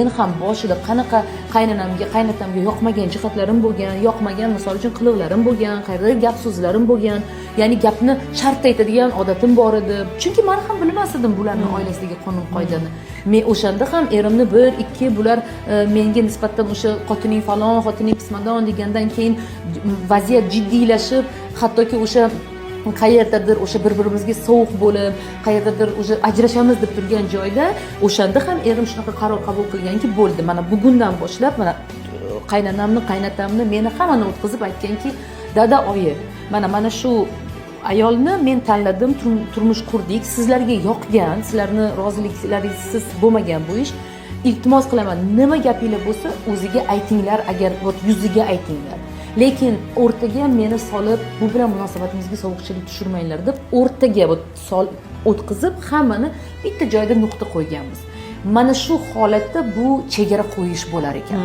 Men ham boshida qanaqa qaynatamga yoqmagan jihatlarim bo'lgan, yoqmagan misol uchun qiliqlarim bo'lgan, qayerda gap so'zlarim bo'lgan, ya'ni gapni shart aytadigan odatim bor edi. Chunki men ham bilmas edim bularning oilasidagi qonun qoidani. Men o'shanda ham erimni 1-2 bular menga nisbatan o'sha xotining falon, xotining pismadon degandan keyin vaziyat jiddiylashib, hattoki o'sha qayerdadir o'sha bir-birimizga sovuq bo'lib, qayerdadir o'sha ajrashamiz deb turgan joyda o'shanda ham erim shunaqa qaror qabul qilganki, bo'ldi. Mana bugundan boshlab mana qaynonamni, qaynatamni meni hammani o'tkazib aytganki, dada oyi, mana shu ayolni men tanladim, turmush qurdik, sizlarga yoqgan, sizlarni roziliklaringiz bo'lmagan bu ish. Iltimos qilaman, nima gapinglar bo'lsa, o'ziga aytinglar, agar yuziga aytinglar. Lekin o'rtaga meni solib, bu bilan munosabatimizga sovuqchilik tushirmanglar deb o'rtaga o'tkazib, hammani bitta joyda nuqta qo'yganmiz. Mana shu holatda bu chegara qo'yish bo'lar ekan.